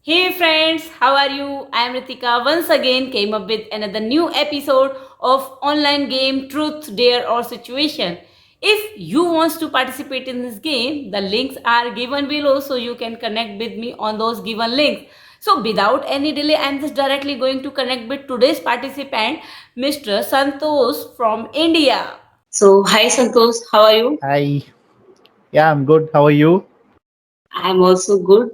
Hey friends, how are you? I am Ritika. Once again came up with another new episode of online game Truth, Dare or Situation. If you want to participate in this game, the links are given below so you can connect with me on those given links. So without any delay, I am just directly going to connect with today's participant, Mr. Santhosh from India. So, hi Santosh, how are you? Hi. Yeah, I'm good. How are you? I am also good.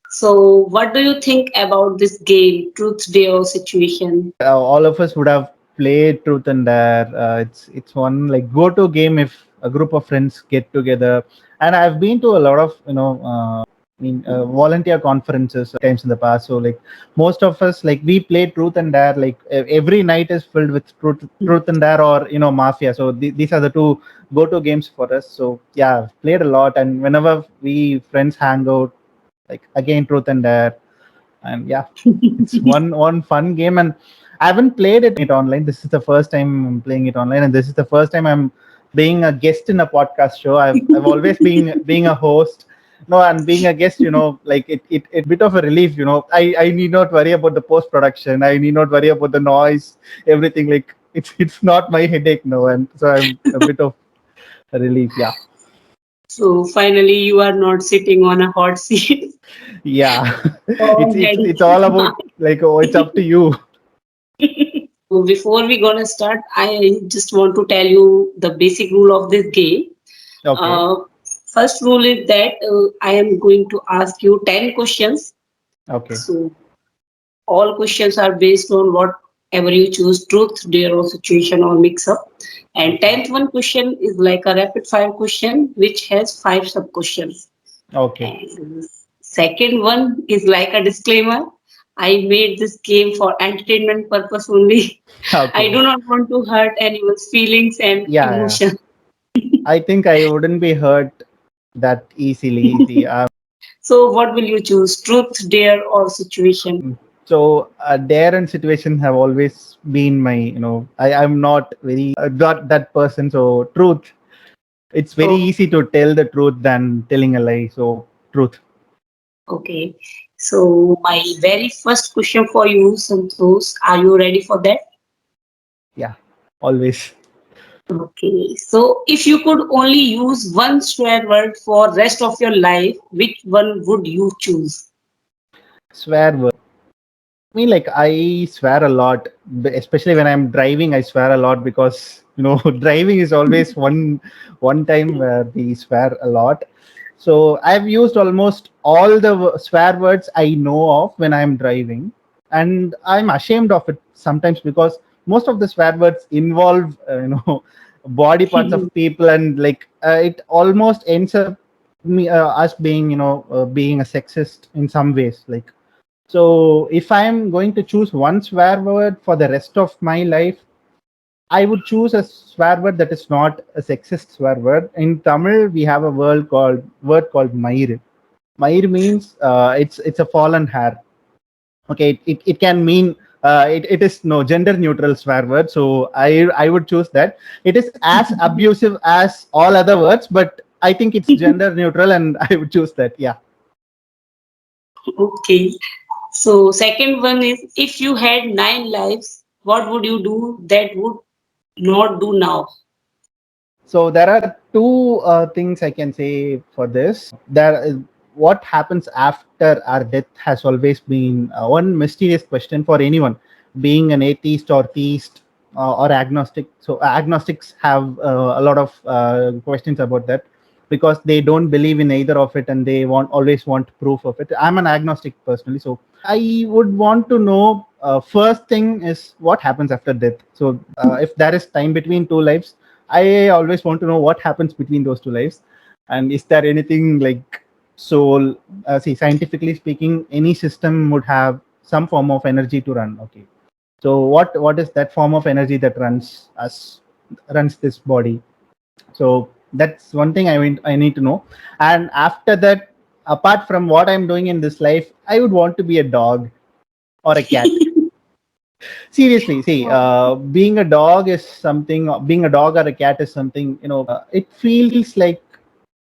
So, what do you think about this game, Truth, Dare, or Situation? All of us would have played Truth and Dare. It's one like go-to game if a group of friends get together. And I've been to a lot of volunteer conferences times in the past. So like most of us like we play Truth and Dare. Like every night is filled with Truth and Dare or Mafia. So these are the two go-to games for us. So yeah, I've played a lot. And whenever we friends hang out, like again Truth and Dare. And yeah, it's one fun game, and I haven't played it online. This is the first time I'm playing it online, and this is the first time I'm being a guest in a podcast show. I've always been being a host, no, and being a guest, like it bit of a relief. I need not worry about the post production. I need not worry about the noise, everything. Like it's not my headache now, and so I'm a bit of a relief. Yeah. So finally, you are not sitting on a hot seat. Yeah. Oh, It's all about like, oh, it's up to you. so before we gonna start, I just want to tell you the basic rule of this game. Okay. Uh, First rule is that I am going to ask you 10 questions. Okay. So all questions are based on whatever you choose, truth, dare, or situation, or mix up. And Okay. 10th one question is like a rapid fire question, which has five sub questions. Okay. And second one is like a disclaimer. I made this game for entertainment purpose only. I Okay. do not want to hurt anyone's feelings and Yeah, yeah. emotions. I think I wouldn't be hurt that easily. See, So, what will you choose? Truth, dare, or situation? so dare and situation have always been my, I'm not very not that person. So truth, it's very Oh, easy to tell the truth than telling a lie. So truth. okay. So, my very first question for you, Santosh, are you ready for that? Yeah, always. Okay. So, if you could only use one swear word for rest of your life, which one would you choose? Swear word. I mean, like I swear a lot, especially when I'm driving. I swear a lot because driving is always one time where we swear a lot. So I've used almost all the swear words I know of when I'm driving, and I'm ashamed of it sometimes because most of the swear words involve body parts of people, and like it almost ends up us being being a sexist in some ways, like. So if I'm going to choose one swear word for the rest of my life, I would choose a swear word that is not a sexist swear word. In Tamil, we have a word called Mair. Mair means it's a fallen hair. Okay, it can mean it is no gender neutral swear word. So I would choose that. It is as abusive as all other words, but I think it's gender neutral, and I would choose that. Yeah. Okay. So, second one is if you had nine lives, what would you do that would not do now? So there are two things I can say for this. There is what happens after our death has always been one mysterious question for anyone, being an atheist or theist or agnostic. So agnostics have a lot of questions about that because they don't believe in either of it, and they always want proof of it. I'm an agnostic personally, so I would want to know. First thing is what happens after death. So if there is time between two lives, I always want to know what happens between those two lives, and is there anything like soul? See, scientifically speaking, any system would have some form of energy to run. Okay, so what is that form of energy that runs this body? So that's one thing I need to know. And after that, apart from what I'm doing in this life, I would want to be a dog or a cat. Seriously, see, being a dog or a cat is something, it feels like,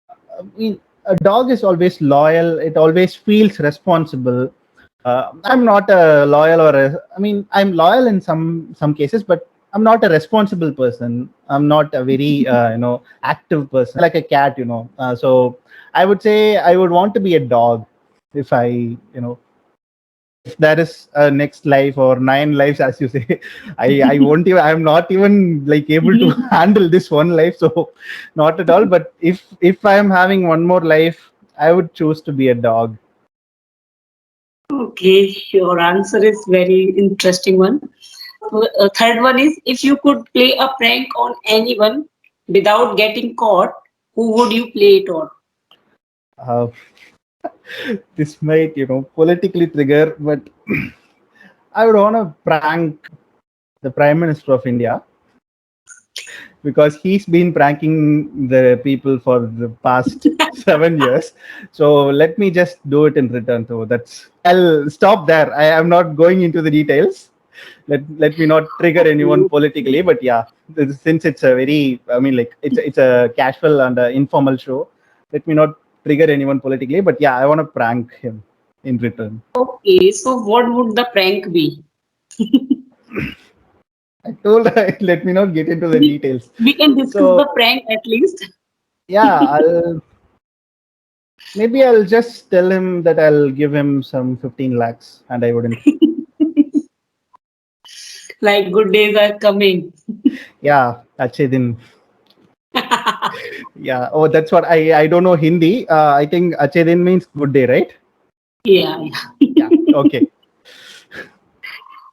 I mean, a dog is always loyal, it always feels responsible, I'm not a loyal I mean, I'm loyal in some cases, but I'm not a responsible person. I'm not a very active person like a cat. So I would say I would want to be a dog if I if there is a next life or nine lives, as you say. I won't even. I'm not even like able to handle this one life, so not at all. But if I am having one more life, I would choose to be a dog. Okay, your answer is very interesting one. Third one is if you could play a prank on anyone without getting caught, who would you play it on? Uh, this might politically trigger, but I would want to prank the Prime Minister of India because he's been pranking the people for the past 7 years. So let me just do it in return. So I'll stop there. I am not going into the details. Let me not trigger anyone politically, but yeah, since it's a very, I mean, like it's a casual and informal show. Let me not trigger anyone politically, but yeah, I want to prank him in return. Okay, so what would the prank be? I told her, let me not get into the We, details. we can discuss So the prank at least. yeah, I'll just tell him that I'll give him some 15 lakhs and I wouldn't. Like good days are coming. Yeah, actually, then, yeah. Oh, that's what I don't know Hindi. I think Achedin means good day, right? Yeah. Yeah. Okay.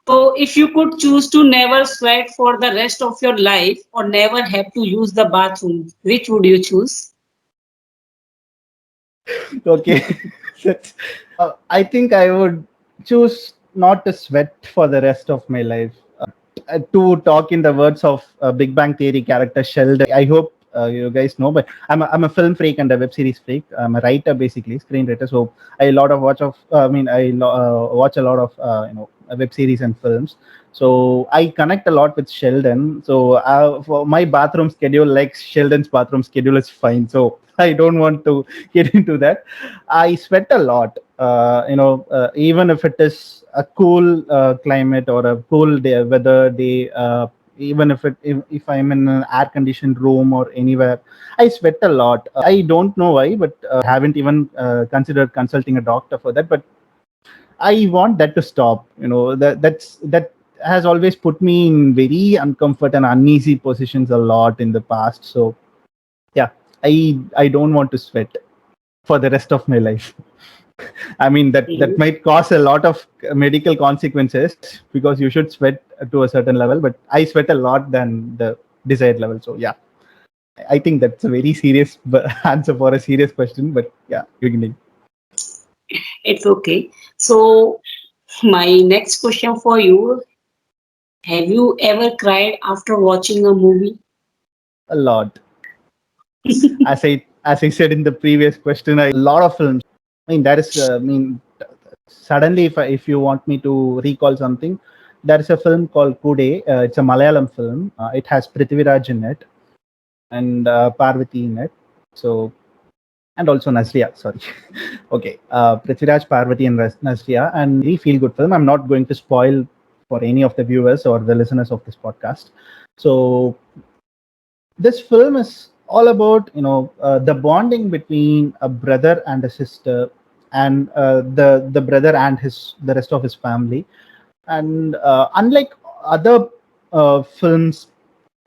So if you could choose to never sweat for the rest of your life or never have to use the bathroom, which would you choose? Okay. That's, I think I would choose not to sweat for the rest of my life. To talk in the words of Big Bang Theory character Sheldon. I hope you guys know, but I'm a film freak and a web series freak. I'm a writer, basically, screenwriter. So I a lot of watch of. I mean, watch a lot of web series and films. So I connect a lot with Sheldon. So for my bathroom schedule, like Sheldon's bathroom schedule, is fine. So I don't want to get into that. I sweat a lot. Even if it is a cool climate or a cool day, weather day, even if I'm in an air conditioned room or anywhere, I sweat a lot. I don't know why, but haven't even considered consulting a doctor for that. But I want that to stop. That has always put me in very uncomfort and uneasy positions a lot in the past. So yeah, I don't want to sweat for the rest of my life. I mean that Okay. might cause a lot of medical consequences because you should sweat to a certain level, but I sweat a lot than the desired level. So yeah, I think that's a very serious answer for a serious question. But yeah, beginning. It's okay. So my next question for you, have you ever cried after watching a movie? A lot. As I said in the previous question, a lot of films. I mean, that is. I mean, suddenly, if you want me to recall something, there is a film called Kude. It's a Malayalam film. It has Prithviraj in it and Parvati in it. So and also Nasriya. Sorry. Okay. Prithviraj, Parvati, and Nasriya, and very feel good film. I'm not going to spoil for any of the viewers or the listeners of this podcast. So this film is all about the bonding between a brother and a sister, and the brother and the rest of his family. And unlike other films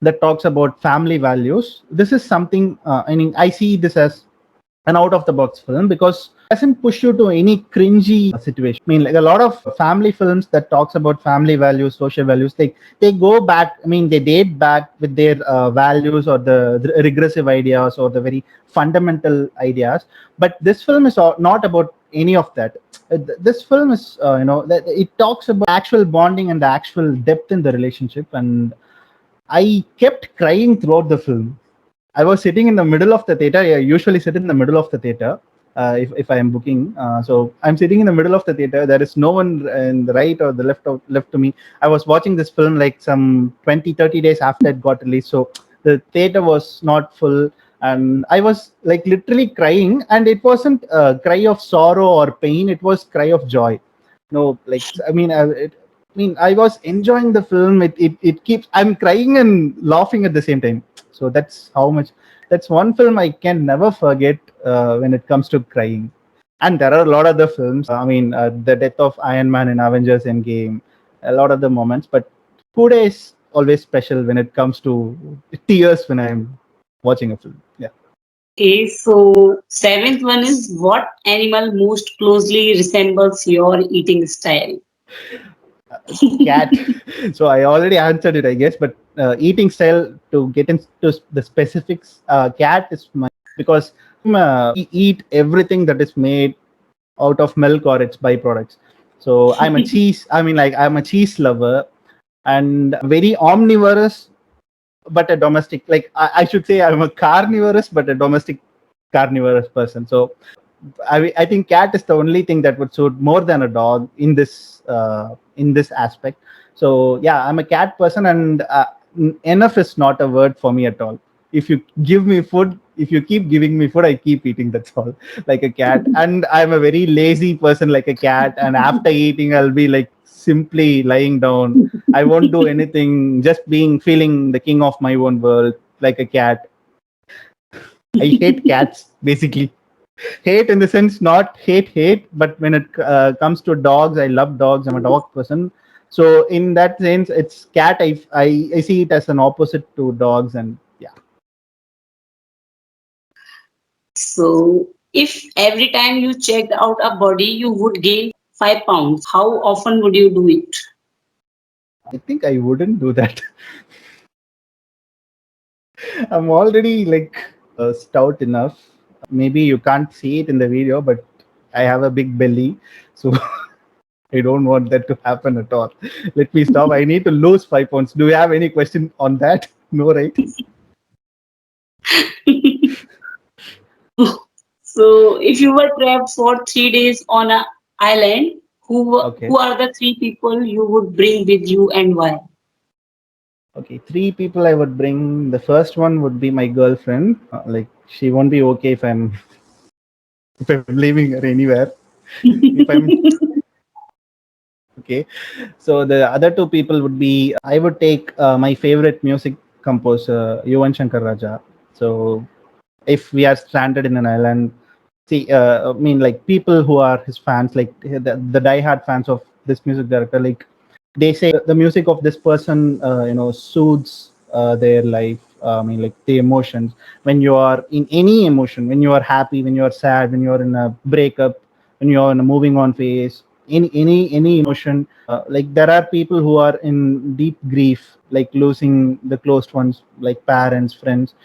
that talks about family values, this is something. I mean, I see this as an out of the box film because it doesn't push you to any cringy situation. I mean, like a lot of family films that talks about family values, social values, they go back. I mean, they date back with their values or the regressive ideas or the very fundamental ideas. But this film is not about any of that. This film is, it talks about actual bonding and the actual depth in the relationship. And I kept crying throughout the film. I was sitting in the middle of the theater. I usually sit in the middle of the theater if I am booking. So I'm sitting in the middle of the theater. There is no one in the right or the left to me. I was watching this film like some 20, 30 days after it got released. So the theater was not full. And I was like literally crying. And it wasn't a cry of sorrow or pain. It was cry of joy. No, like I was enjoying the film. It keeps. I'm crying and laughing at the same time. So that's how much. That's one film I can never forget when it comes to crying. And there are a lot of the films. The death of Iron Man in Avengers Endgame, a lot of the moments. But Fude is always special when it comes to tears when I'm watching a film. Yeah. Okay, so seventh one is what animal most closely resembles your eating style? Cat. So I already answered it, I guess. But eating style, to get into the specifics, cat is my, because eat everything that is made out of milk or its byproducts. So I'm a cheese. I'm a cheese lover and very omnivorous, but a domestic. Like I should say, I'm a carnivorous, but a domestic carnivorous person. So I think cat is the only thing that would suit more than a dog in this aspect. So yeah, I'm a cat person, and enough is not a word for me at all. If you give me food, if you keep giving me food, I keep eating. That's all, like a cat. And I'm a very lazy person, like a cat. And after eating, I'll be like simply lying down. I won't do anything, just being feeling the king of my own world, like a cat. I hate cats, basically. Hate in the sense, not hate, but when it comes to dogs, I love dogs. I'm a dog person. So in that sense, it's cat. I see it as an opposite to dogs, and yeah. So if every time you checked out a body, you would gain 5 pounds, how often would you do it? I think I wouldn't do that. I'm already like stout enough. Maybe you can't see it in the video, but I have a big belly, so I don't want that to happen at all. Let me stop. I need to lose 5 pounds. Do you have any question on that? No, right? So if you were trapped for 3 days on an island, Okay. who are the three people you would bring with you and why? Okay, three people I would bring. The first one would be my girlfriend. Like she won't be okay if I'm if I'm leaving her anywhere. If I'm okay. So the other two people would be, I would take my favorite music composer, Yuvan Shankar Raja. So if we are stranded in an island, see, like people who are his fans, like the diehard fans of this music director, like they say the music of this person, soothes their life. Like the emotions. When you are in any emotion, when you are happy, when you are sad, when you are in a breakup, when you are in a moving on phase, any emotion, like there are people who are in deep grief, like losing the closed ones, like parents, friends.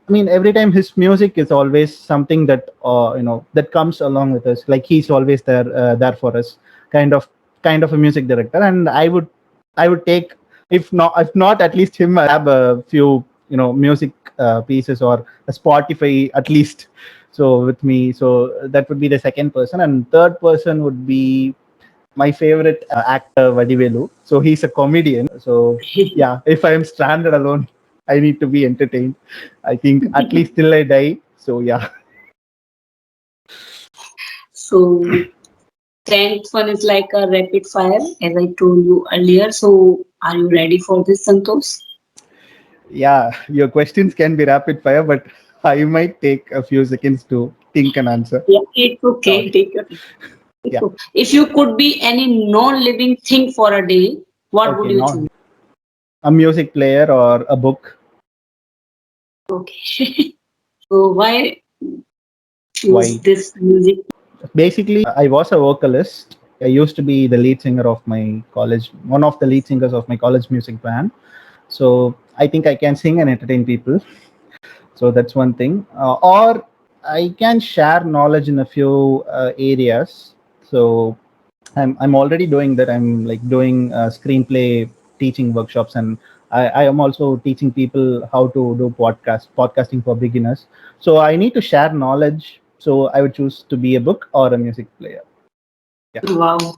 Every time his music is always something that that comes along with us. Like he's always there for us, kind of kind of a music director. And I would take, if not at least him, I have a few music pieces or a Spotify at least. So with me, so that would be the second person, and third person would be my favorite actor Vadivelu. So he's a comedian. So yeah, if I am stranded alone, I need to be entertained. I think at least till I die. So yeah. So tenth one is like a rapid fire, as I told you earlier. So are you ready for this, Santosh? Yeah, your questions can be rapid fire, but I might take a few seconds to think and answer. Yeah, it's okay. Sorry. Take your time. Yeah. If you could be any non-living thing for a day, what would Okay. you Not choose? a music player or a book. Okay. So why choose Why? this music? Basically, I was a vocalist. I used to be the lead singer of my college, one of the lead singers of my college music band. So I think I can sing and entertain people. So that's one thing. Or I can share knowledge in a few areas. So I'm already doing that. I'm like doing screenplay teaching workshops, and I am also teaching people how to do podcasting for beginners. So I need to share knowledge. So I would choose to be a book or a music player. Yeah. Wow.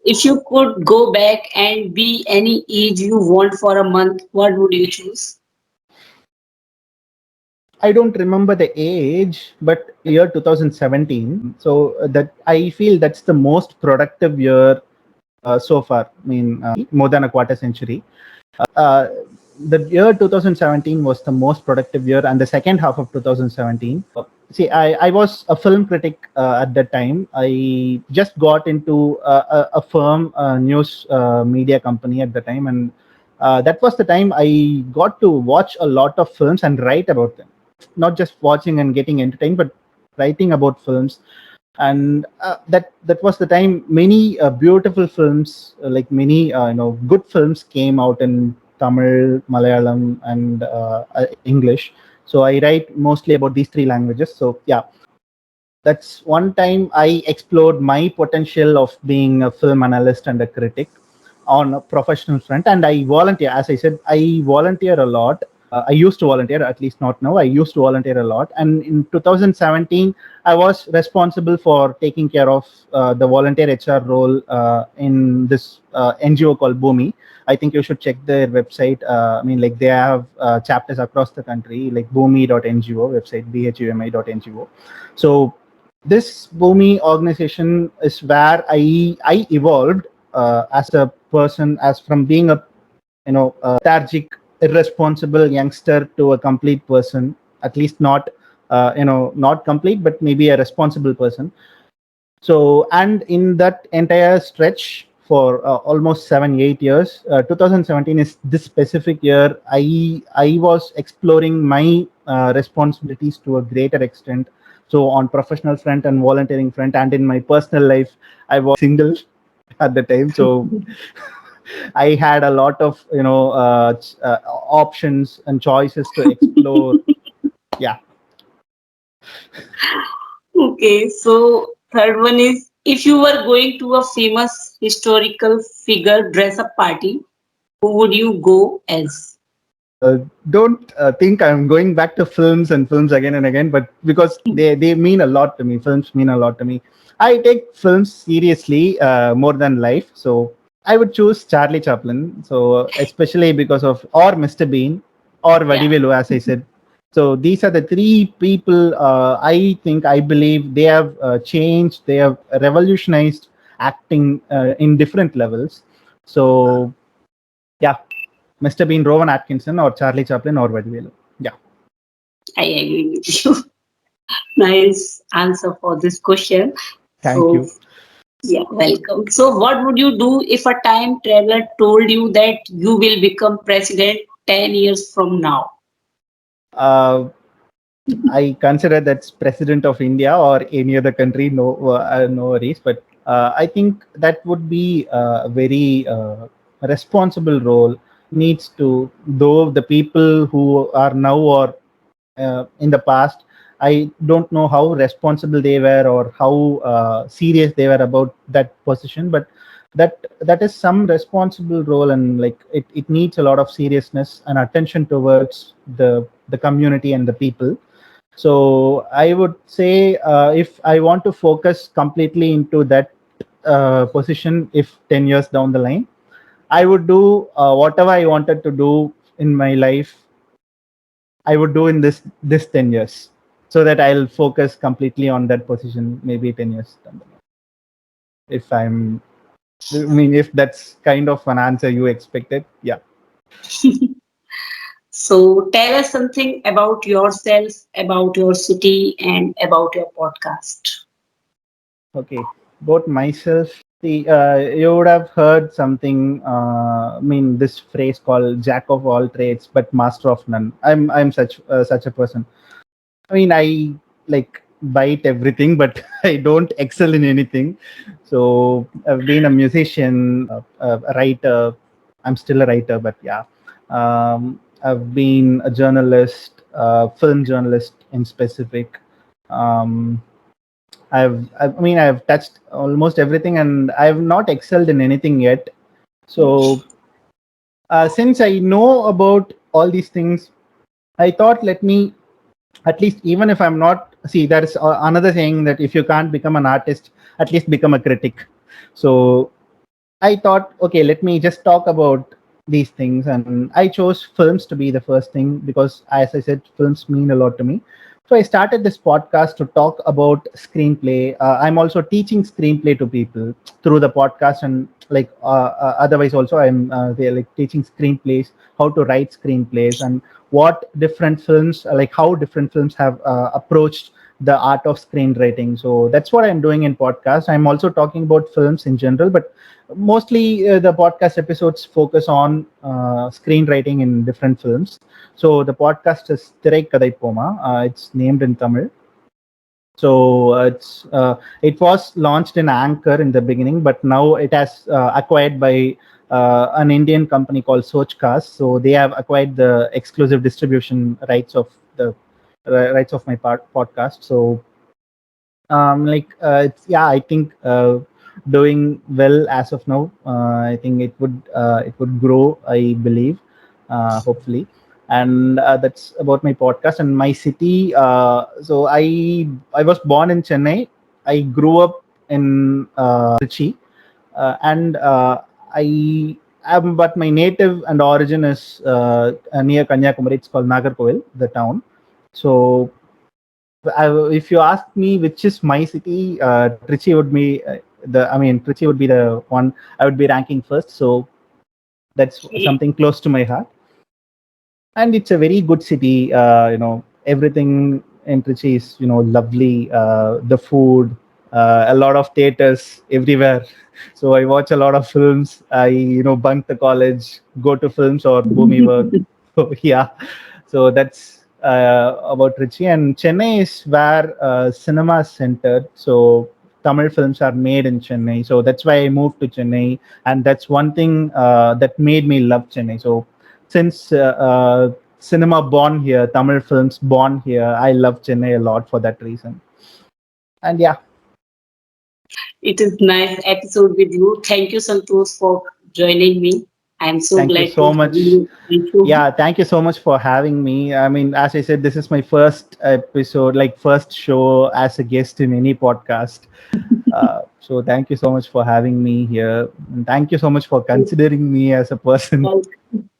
If you could go back and be any age you want for a month, what would you choose? I don't remember the age, but year 2017. So that I feel that's the most productive year so far. I mean, more than a quarter century. Uh, the year 2017 was the most productive year, and the second half of 2017. See, I was a film critic at that time. I just got into a firm, a news media company at the time, and that was the time I got to watch a lot of films and write about them. Not just watching and getting entertained, but writing about films. And that was the time many beautiful films, like many good films, came out in Tamil, Malayalam, and English. So I write mostly about these three languages. So yeah, that's one time I explored my potential of being a film analyst and a critic on a professional front. And I volunteer, as I said, I volunteer a lot. I used to volunteer, at least not now. I used to volunteer a lot. And in 2017, I was responsible for taking care of the volunteer HR role in this NGO called Bhumi. I think you should check their website. I mean, like they have chapters across the country, like bhumi.ngo website, bhumi.ngo. So this Bhumi organization is where I evolved as a person, as from being a lethargic, irresponsible youngster to a complete person. At least not not complete, but maybe a responsible person. So, and in that entire stretch for almost 7 8 years, 2017 is this specific year. I was exploring my responsibilities to a greater extent. So on professional front and volunteering front, and in my personal life, I was single at the time. So I had a lot of options and choices to explore. Yeah. Okay, so third one is, if you were going to a famous historical figure dress up party, who would you go as? Don't think I'm going back to films and films again and again, but because they mean a lot to me. Films mean a lot to me. I take films seriously more than life. So I would choose Charlie Chaplin. So especially because of, or Mr. Bean, or Yeah. Vadivelu, as I said. So these are the three people I believe they have changed, they have revolutionized acting in different levels. So yeah, Mr. Bean, Rowan Atkinson, or Charlie Chaplin, or Vadivelu. Yeah. I agree with you. Nice answer for this question. Thank So, you. yeah, welcome. So, what would you do if a time traveler told you that you will become president 10 years from now? Uh, I consider that's president of India or any other country. No, no worries. But I think that would be a very responsible role. Needs to, though the people who are now or in the past, I don't know how responsible they were or how serious they were about that position, but that is some responsible role, and like it needs a lot of seriousness and attention towards the community and the people. So I would say if I want to focus completely into that position, if 10 years down the line, I would do whatever I wanted to do in my life, I would do in this 10 years, so that I'll focus completely on that position maybe 10 years down the line. If I'm, I mean, if that's kind of an answer you expected, yeah. So, tell us something about yourself, about your city, and about your podcast. Okay. About myself, you would have heard something. I mean, this phrase called "jack of all trades, but master of none." I'm such a person. I mean, I like bite everything, but I don't excel in anything. So I've been a musician, a writer. I'm still a writer, but yeah. I've been a journalist, film journalist in specific. Um, I mean, I've touched almost everything, and I've not excelled in anything yet. So since I know about all these things, I thought, let me, at least, even if I'm not, see, there's another saying that if you can't become an artist, at least become a critic. So I thought, okay, let me just talk about these things, and I chose films to be the first thing because, as I said, films mean a lot to me. So I started this podcast to talk about screenplay. I'm also teaching screenplay to people through the podcast, and like otherwise also I'm they're like teaching screenplays, how to write screenplays, and what different films like how different films have approached the art of screenwriting. So that's what I'm doing in podcast. I'm also talking about films in general, but mostly the podcast episodes focus on screenwriting in different films. So the podcast is Thirai Kadai Poma. It's named in Tamil. So it was launched in Anchor in the beginning, but now it has acquired by an Indian company called Sochcast. So they have acquired the exclusive distribution rights of the rights of my podcast. So it's, yeah, I think doing well as of now. I think it would grow, I believe, hopefully. And that's about my podcast and my city. So I was born in Chennai. I grew up in Trichy, and I am, but my native and origin is near Kanyakumari. It's called Nagarkoil, the town. So if you ask me which is my city, Trichy would be Trichy would be the one I would be ranking first. So that's something close to my heart, and it's a very good city. Everything in Trichy is lovely. The food, a lot of theaters everywhere. So I watch a lot of films. I bunk the college, go to films or boomy work. So yeah, so that's about Trichy, and Chennai is where cinema is centered. So Tamil films are made in Chennai. So that's why I moved to Chennai, and that's one thing that made me love Chennai. So since cinema born here, Tamil films born here, I love Chennai a lot for that reason. And yeah, It is nice episode with you. Thank you, Santosh, for joining me. I'm so thank you glad to so have much. you on the show. Yeah, thank you so much for having me. I mean, as I said, this is my first episode, like first show as a guest in any podcast. So thank you so much for having me here, and thank you so much for considering me as a person. Welcome.